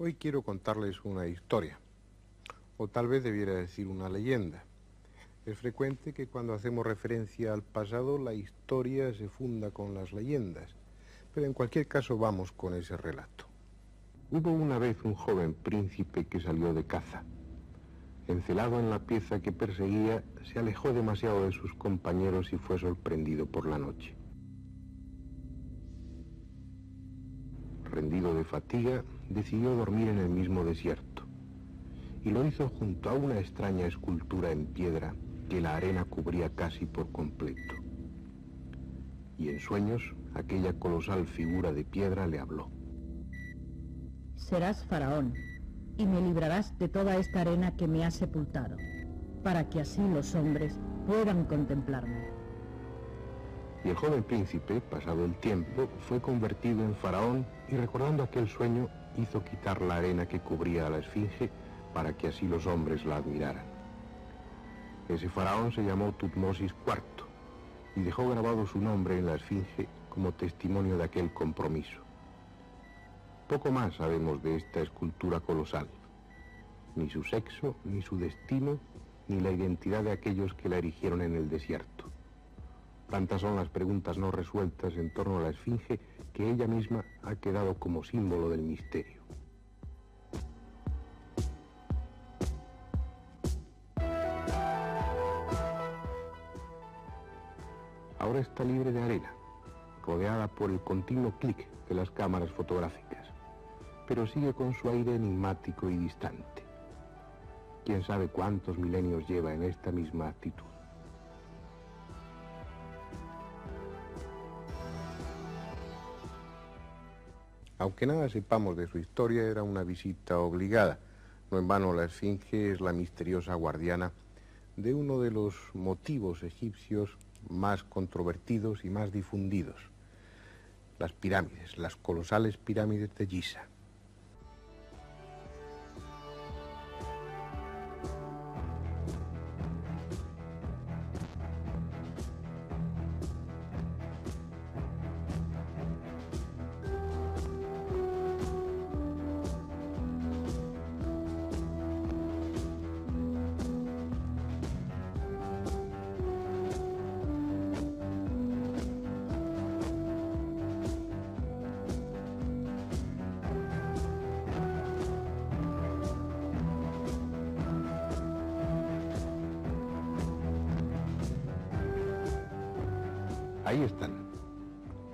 Hoy quiero contarles una historia, o tal vez debiera decir una leyenda. Es frecuente que cuando hacemos referencia al pasado, la historia se funda con las leyendas, pero en cualquier caso vamos con ese relato. Hubo una vez un joven príncipe que salió de caza. Encelado en la pieza que perseguía, se alejó demasiado de sus compañeros y fue sorprendido por la noche. Rendido de fatiga, decidió dormir en el mismo desierto, y lo hizo junto a una extraña escultura en piedra que la arena cubría casi por completo. Y en sueños, aquella colosal figura de piedra le habló. Serás faraón, y me librarás de toda esta arena que me ha sepultado, para que así los hombres puedan contemplarme. Y el joven príncipe, pasado el tiempo, fue convertido en faraón y recordando aquel sueño, hizo quitar la arena que cubría a la esfinge para que así los hombres la admiraran. Ese faraón se llamó Tutmosis IV y dejó grabado su nombre en la esfinge como testimonio de aquel compromiso. Poco más sabemos de esta escultura colosal, ni su sexo, ni su destino, ni la identidad de aquellos que la erigieron en el desierto. Tantas son las preguntas no resueltas en torno a la esfinge que ella misma ha quedado como símbolo del misterio. Ahora está libre de arena, rodeada por el continuo clic de las cámaras fotográficas, pero sigue con su aire enigmático y distante. Quién sabe cuántos milenios lleva en esta misma actitud. Aunque nada sepamos de su historia, era una visita obligada. No en vano la esfinge es la misteriosa guardiana de uno de los motivos egipcios más controvertidos y más difundidos: las pirámides, las colosales pirámides de Giza. Ahí están.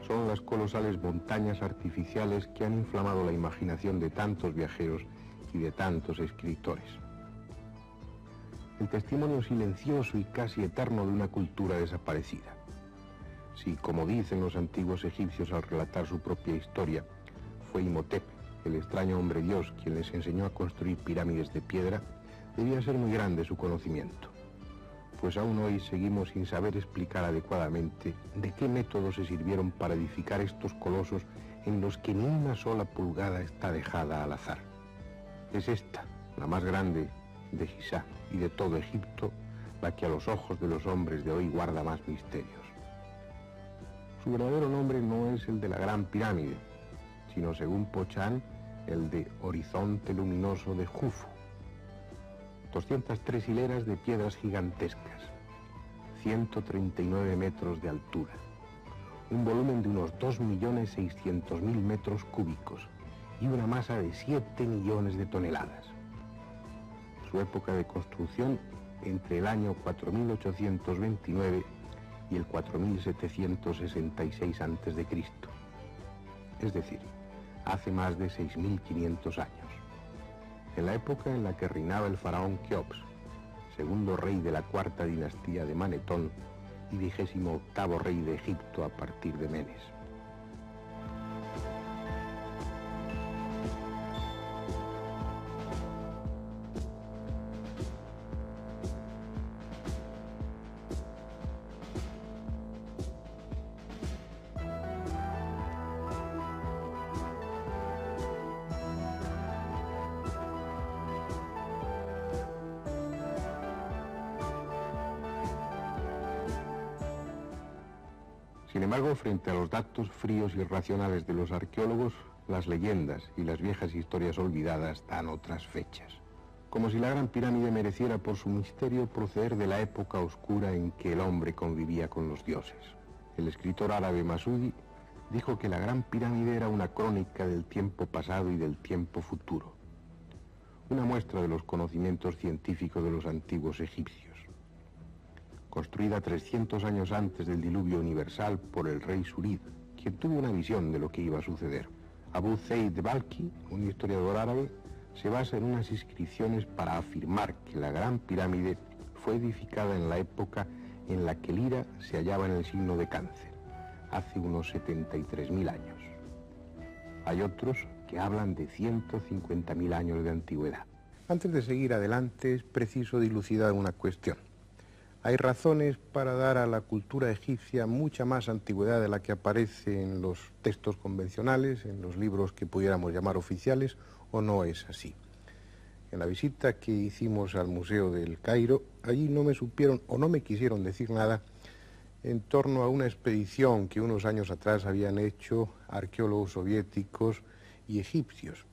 Son las colosales montañas artificiales que han inflamado la imaginación de tantos viajeros y de tantos escritores. El testimonio silencioso y casi eterno de una cultura desaparecida. Si, como dicen los antiguos egipcios al relatar su propia historia, fue Imhotep, el extraño hombre dios, quien les enseñó a construir pirámides de piedra, debía ser muy grande su conocimiento. Pues aún hoy seguimos sin saber explicar adecuadamente de qué método se sirvieron para edificar estos colosos en los que ni una sola pulgada está dejada al azar. Es esta, la más grande de Giza y de todo Egipto, la que a los ojos de los hombres de hoy guarda más misterios. Su verdadero nombre no es el de la Gran Pirámide, sino, según Pochan, el de Horizonte Luminoso de Jufu. 203 hileras de piedras gigantescas, 139 metros de altura, un volumen de unos 2.600.000 metros cúbicos y una masa de 7 millones de toneladas. Su época de construcción entre el año 4829 y el 4766 a.C., es decir, hace más de 6.500 años. En la época en la que reinaba el faraón Keops, segundo rey de la cuarta dinastía de Manetón y 28º rey de Egipto a partir de Menes. Sin embargo, frente a los datos fríos y racionales de los arqueólogos, las leyendas y las viejas historias olvidadas dan otras fechas. Como si la Gran Pirámide mereciera por su misterio proceder de la época oscura en que el hombre convivía con los dioses. El escritor árabe Masudi dijo que la Gran Pirámide era una crónica del tiempo pasado y del tiempo futuro, una muestra de los conocimientos científicos de los antiguos egipcios. Construida 300 años antes del diluvio universal por el rey Surid, quien tuvo una visión de lo que iba a suceder. Abu Zayd Balkhi, un historiador árabe, se basa en unas inscripciones para afirmar que la Gran Pirámide fue edificada en la época en la que Lira se hallaba en el signo de Cáncer, hace unos 73.000 años. Hay otros que hablan de 150.000 años de antigüedad. Antes de seguir adelante es preciso dilucidar una cuestión. Hay razones para dar a la cultura egipcia mucha más antigüedad de la que aparece en los textos convencionales, en los libros que pudiéramos llamar oficiales, o no es así. En la visita que hicimos al Museo del Cairo, allí no me supieron o no me quisieron decir nada en torno a una expedición que unos años atrás habían hecho arqueólogos soviéticos y egipcios.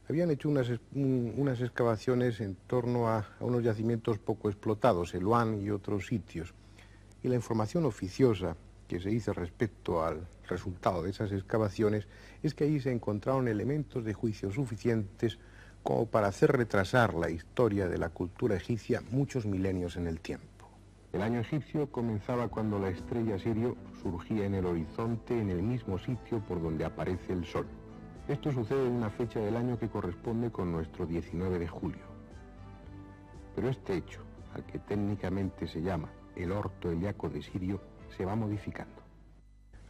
Habían hecho unas excavaciones en torno a unos yacimientos poco explotados, el Luan y otros sitios. Y la información oficiosa que se hizo respecto al resultado de esas excavaciones es que allí se encontraron elementos de juicio suficientes como para hacer retrasar la historia de la cultura egipcia muchos milenios en el tiempo. El año egipcio comenzaba cuando la estrella Sirio surgía en el horizonte en el mismo sitio por donde aparece el Sol. Esto sucede en una fecha del año que corresponde con nuestro 19 de julio. Pero este hecho, al que técnicamente se llama el orto heliaco de Sirio, se va modificando.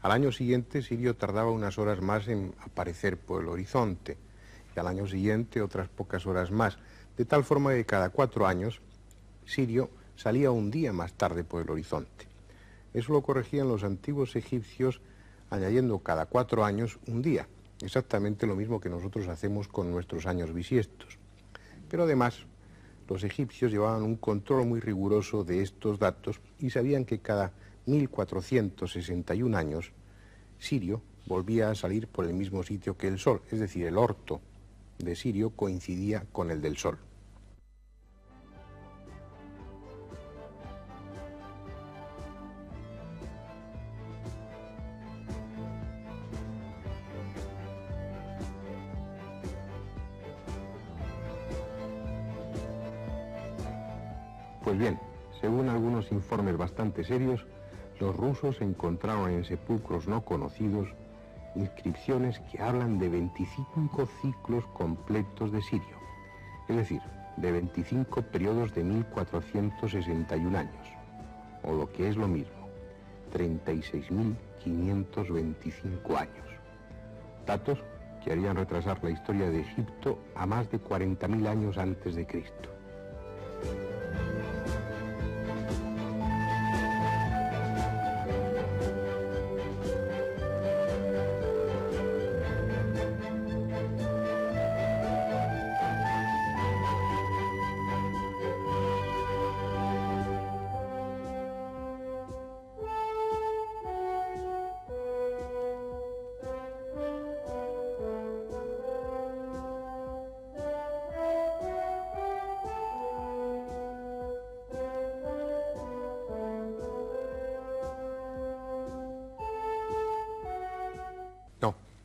Al año siguiente, Sirio tardaba unas horas más en aparecer por el horizonte, y al año siguiente otras pocas horas más, de tal forma que cada 4 años, Sirio salía un día más tarde por el horizonte. Eso lo corregían los antiguos egipcios añadiendo cada 4 años un día, exactamente lo mismo que nosotros hacemos con nuestros años bisiestos. Pero además, los egipcios llevaban un control muy riguroso de estos datos y sabían que cada 1461 años, Sirio volvía a salir por el mismo sitio que el Sol, es decir, el orto de Sirio coincidía con el del Sol. Pues bien, según algunos informes bastante serios, los rusos encontraron en sepulcros no conocidos inscripciones que hablan de 25 ciclos completos de Sirio, es decir, de 25 periodos de 1461 años, o lo que es lo mismo, 36.525 años. Datos que harían retrasar la historia de Egipto a más de 40.000 años antes de Cristo.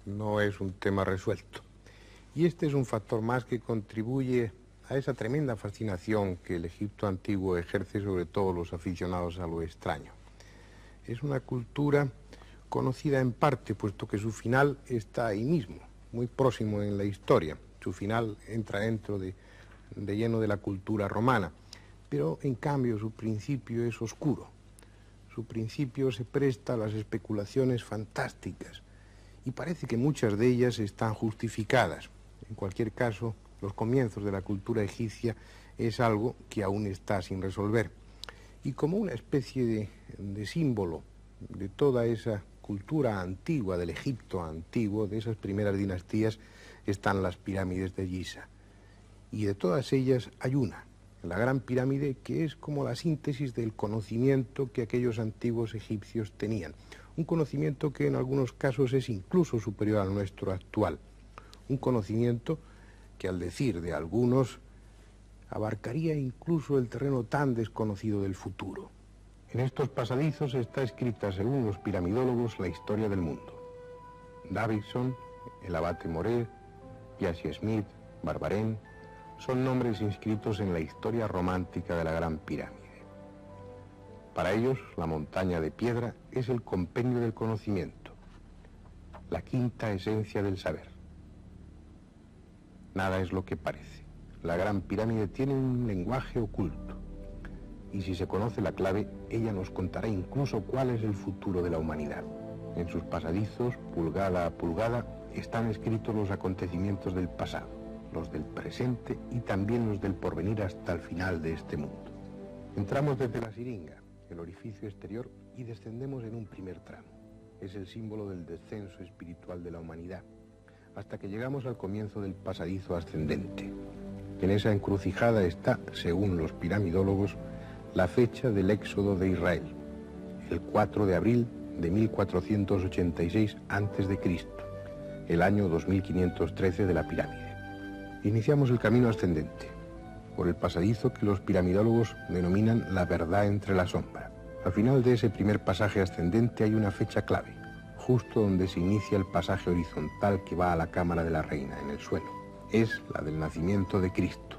No es un tema resuelto. Y este es un factor más que contribuye a esa tremenda fascinación que el Egipto antiguo ejerce sobre todos los aficionados a lo extraño. Es una cultura conocida en parte, puesto que su final está ahí mismo, muy próximo en la historia. Su final entra dentro de lleno de la cultura romana, pero en cambio su principio es oscuro. Su principio se presta a las especulaciones fantásticas, y parece que muchas de ellas están justificadas. En cualquier caso, los comienzos de la cultura egipcia es algo que aún está sin resolver. Y como una especie de símbolo de toda esa cultura antigua, del Egipto antiguo, de esas primeras dinastías, están las pirámides de Giza. Y de todas ellas hay una, la Gran Pirámide, que es como la síntesis del conocimiento que aquellos antiguos egipcios tenían. Un conocimiento que en algunos casos es incluso superior al nuestro actual. un conocimiento que, al decir de algunos, abarcaría incluso el terreno tan desconocido del futuro. En estos pasadizos está escrita, según los piramidólogos, la historia del mundo. Davidson, el abate Morel, Piazzi Smyth, Barbarin, son nombres inscritos en la historia romántica de la Gran Pirámide. Para ellos, la montaña de piedra es el compendio del conocimiento, la quinta esencia del saber. Nada es lo que parece. La Gran Pirámide tiene un lenguaje oculto, y si se conoce la clave, ella nos contará incluso cuál es el futuro de la humanidad. En sus pasadizos, pulgada a pulgada, están escritos los acontecimientos del pasado, los del presente y también los del porvenir hasta el final de este mundo. Entramos desde la siringa, el orificio exterior, y descendemos en un primer tramo. Es el símbolo del descenso espiritual de la humanidad, hasta que llegamos al comienzo del pasadizo ascendente. En esa encrucijada está, según los piramidólogos, la fecha del éxodo de Israel, el 4 de abril de 1486 a.C., el año 2513 de la pirámide. Iniciamos el camino ascendente, por el pasadizo que los piramidólogos denominan la verdad entre la sombra. Al final de ese primer pasaje ascendente hay una fecha clave, justo donde se inicia el pasaje horizontal que va a la cámara de la reina, en el suelo. Es la del nacimiento de Cristo,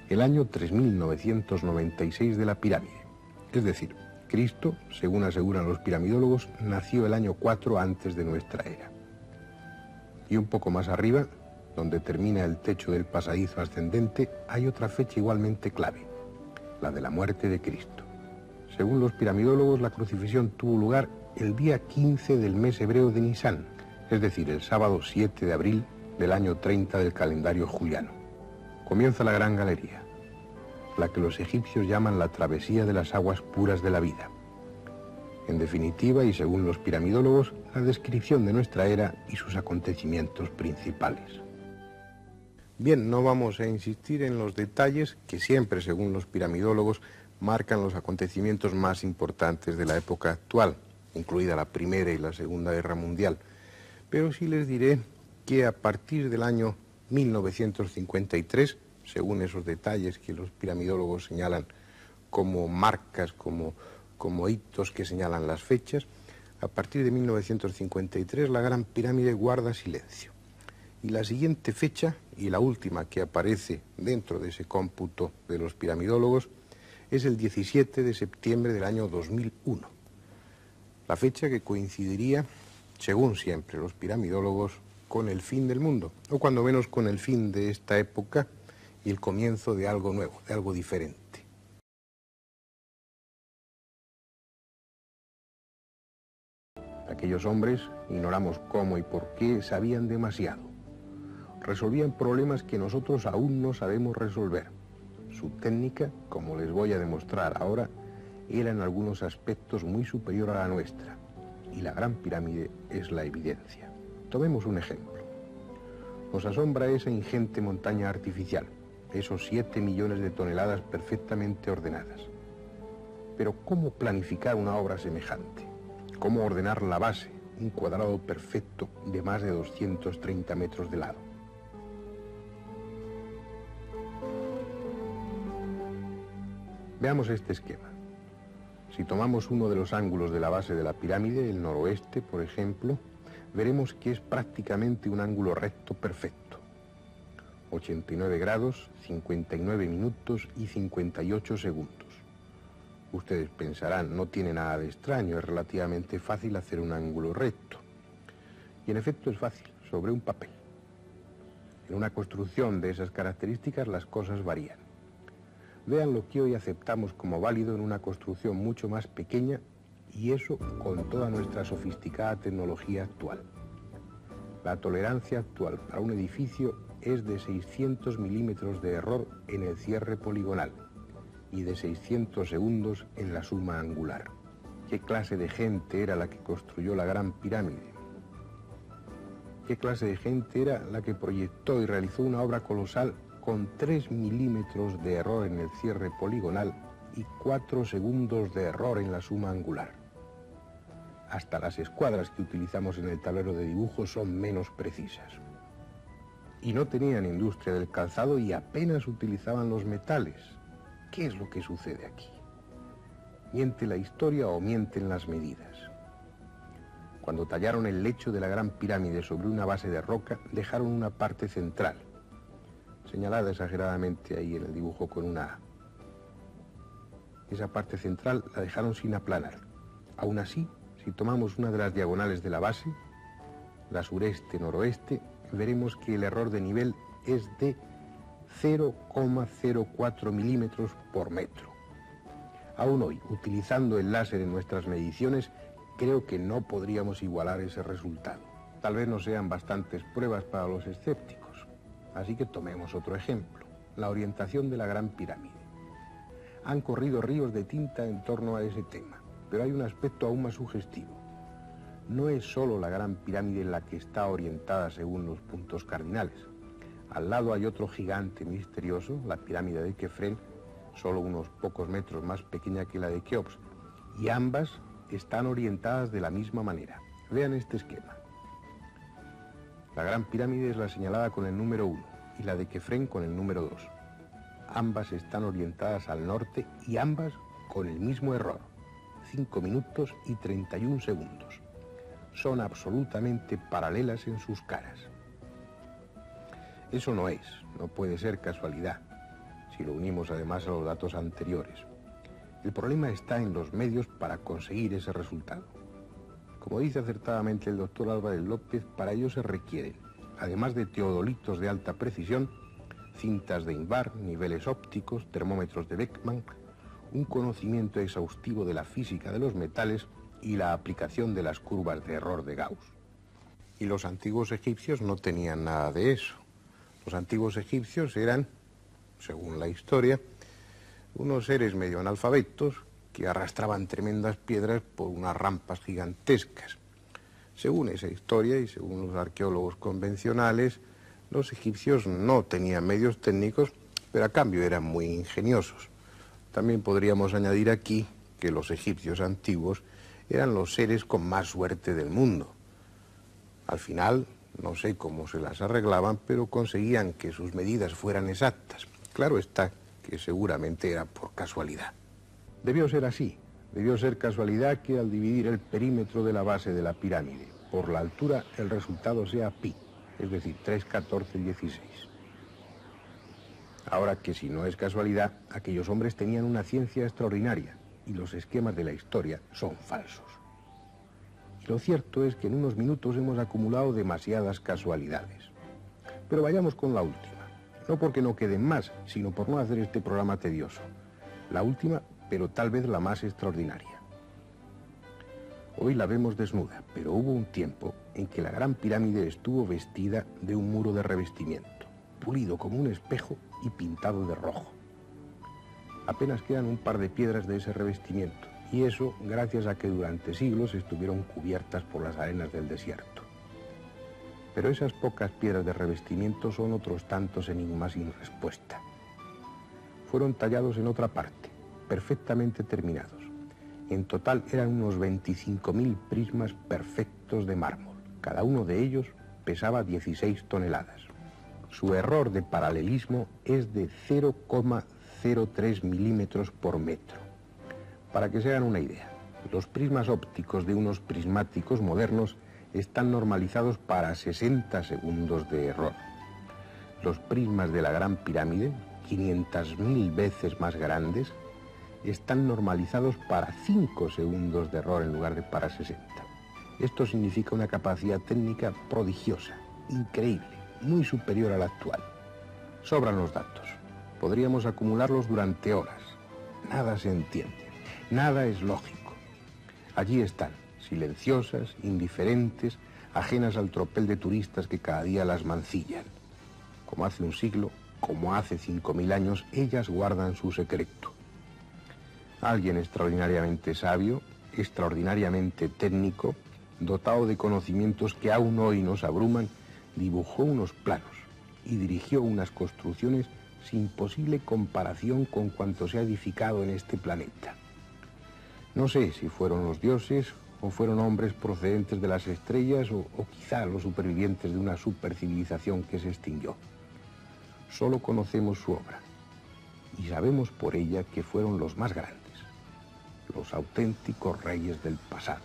el año 3996 de la pirámide. Es decir, Cristo, según aseguran los piramidólogos, nació el año 4 antes de nuestra era. Y un poco más arriba, donde termina el techo del pasadizo ascendente, hay otra fecha igualmente clave, la de la muerte de Cristo. Según los piramidólogos, la crucifixión tuvo lugar el día 15 del mes hebreo de Nisán, es decir, el sábado 7 de abril del año 30 del calendario juliano. Comienza la gran galería, la que los egipcios llaman la travesía de las aguas puras de la vida. En definitiva, y según los piramidólogos, la descripción de nuestra era y sus acontecimientos principales. Bien, no vamos a insistir en los detalles que siempre, según los piramidólogos, marcan los acontecimientos más importantes de la época actual, incluida la Primera y la Segunda Guerra Mundial. Pero sí les diré que a partir del año 1953, según esos detalles que los piramidólogos señalan como marcas, como hitos que señalan las fechas, a partir de 1953 la Gran Pirámide guarda silencio. Y la siguiente fecha, y la última que aparece dentro de ese cómputo de los piramidólogos, es el 17 de septiembre del año 2001. La fecha que coincidiría, según siempre los piramidólogos, con el fin del mundo, o cuando menos con el fin de esta época y el comienzo de algo nuevo, de algo diferente. Aquellos hombres, ignoramos cómo y por qué, sabían demasiado. Resolvían problemas que nosotros aún no sabemos resolver. Su técnica, como les voy a demostrar ahora, era en algunos aspectos muy superior a la nuestra, y la Gran Pirámide es la evidencia. Tomemos un ejemplo. Nos asombra esa ingente montaña artificial, esos 7 millones de toneladas perfectamente ordenadas. Pero ¿cómo planificar una obra semejante? ¿Cómo ordenar la base, un cuadrado perfecto de más de 230 metros de lado? Veamos este esquema. Si tomamos uno de los ángulos de la base de la pirámide, el noroeste, por ejemplo, veremos que es prácticamente un ángulo recto perfecto. 89 grados, 59 minutos y 58 segundos. Ustedes pensarán, no tiene nada de extraño, es relativamente fácil hacer un ángulo recto. Y en efecto es fácil, sobre un papel. En una construcción de esas características las cosas varían. Vean lo que hoy aceptamos como válido en una construcción mucho más pequeña, y eso con toda nuestra sofisticada tecnología actual. La tolerancia actual para un edificio es de 600 milímetros de error en el cierre poligonal y de 600 segundos en la suma angular. ¿Qué clase de gente era la que construyó la Gran Pirámide? ¿Qué clase de gente era la que proyectó y realizó una obra colosal con 3 milímetros de error en el cierre poligonal y 4 segundos de error en la suma angular? Hasta las escuadras que utilizamos en el tablero de dibujo son menos precisas. Y no tenían industria del calzado y apenas utilizaban los metales. ¿Qué es lo que sucede aquí? ¿Miente la historia o mienten las medidas? Cuando tallaron el lecho de la Gran Pirámide sobre una base de roca, dejaron una parte central, señalada exageradamente ahí en el dibujo con una A. Esa parte central la dejaron sin aplanar. Aún así, si tomamos una de las diagonales de la base, la sureste-noroeste, veremos que el error de nivel es de 0,04 milímetros por metro. Aún hoy, utilizando el láser en nuestras mediciones, creo que no podríamos igualar ese resultado. Tal vez no sean bastantes pruebas para los escépticos. Así que tomemos otro ejemplo, la orientación de la Gran Pirámide. Han corrido ríos de tinta en torno a ese tema, pero hay un aspecto aún más sugestivo. No es solo la Gran Pirámide la que está orientada según los puntos cardinales. Al lado hay otro gigante misterioso, la pirámide de Kefren, solo unos pocos metros más pequeña que la de Keops, y ambas están orientadas de la misma manera. Vean este esquema. La Gran Pirámide es la señalada con el número 1 y la de Kefren con el número 2. Ambas están orientadas al norte y ambas con el mismo error, 5 minutos y 31 segundos. Son absolutamente paralelas en sus caras. Eso no puede ser casualidad, si lo unimos además a los datos anteriores. El problema está en los medios para conseguir ese resultado. Como dice acertadamente el doctor Álvarez López, para ello se requieren, además de teodolitos de alta precisión, cintas de Invar, niveles ópticos, termómetros de Beckmann, un conocimiento exhaustivo de la física de los metales y la aplicación de las curvas de error de Gauss. Y los antiguos egipcios no tenían nada de eso. Los antiguos egipcios eran, según la historia, unos seres medio analfabetos que arrastraban tremendas piedras por unas rampas gigantescas. Según esa historia y según los arqueólogos convencionales, los egipcios no tenían medios técnicos, pero a cambio eran muy ingeniosos. También podríamos añadir aquí que los egipcios antiguos eran los seres con más suerte del mundo. Al final, no sé cómo se las arreglaban, pero conseguían que sus medidas fueran exactas. Claro está que seguramente era por casualidad. Debió ser así. Debió ser casualidad que al dividir el perímetro de la base de la pirámide por la altura, el resultado sea pi, es decir, 3, 14, 16. Ahora que si no es casualidad, aquellos hombres tenían una ciencia extraordinaria y los esquemas de la historia son falsos. Y lo cierto es que en unos minutos hemos acumulado demasiadas casualidades. Pero vayamos con la última. No porque no queden más, sino por no hacer este programa tedioso. La última, pero tal vez la más extraordinaria. Hoy la vemos desnuda, pero hubo un tiempo en que la Gran Pirámide estuvo vestida de un muro de revestimiento, pulido como un espejo y pintado de rojo. Apenas quedan un par de piedras de ese revestimiento, y eso gracias a que durante siglos estuvieron cubiertas por las arenas del desierto. Pero esas pocas piedras de revestimiento son otros tantos enigmas sin respuesta. Fueron tallados en otra parte, perfectamente terminados. En total eran unos 25.000 prismas perfectos de mármol. Cada uno de ellos pesaba 16 toneladas. Su error de paralelismo es de 0,03 milímetros por metro. Para que se hagan una idea, los prismas ópticos de unos prismáticos modernos están normalizados para 60 segundos de error. Los prismas de la Gran Pirámide, 500.000 veces más grandes, están normalizados para 5 segundos de error en lugar de para 60. Esto significa una capacidad técnica prodigiosa, increíble, muy superior a la actual. Sobran los datos. Podríamos acumularlos durante horas. Nada se entiende, nada es lógico. Allí están, silenciosas, indiferentes, ajenas al tropel de turistas que cada día las mancillan. Como hace un siglo, como hace 5.000 años, ellas guardan su secreto. Alguien extraordinariamente sabio, extraordinariamente técnico, dotado de conocimientos que aún hoy nos abruman, dibujó unos planos y dirigió unas construcciones sin posible comparación con cuanto se ha edificado en este planeta. No sé si fueron los dioses o fueron hombres procedentes de las estrellas, o quizá los supervivientes de una supercivilización que se extinguió. Solo conocemos su obra, y sabemos por ella que fueron los más grandes, los auténticos reyes del pasado.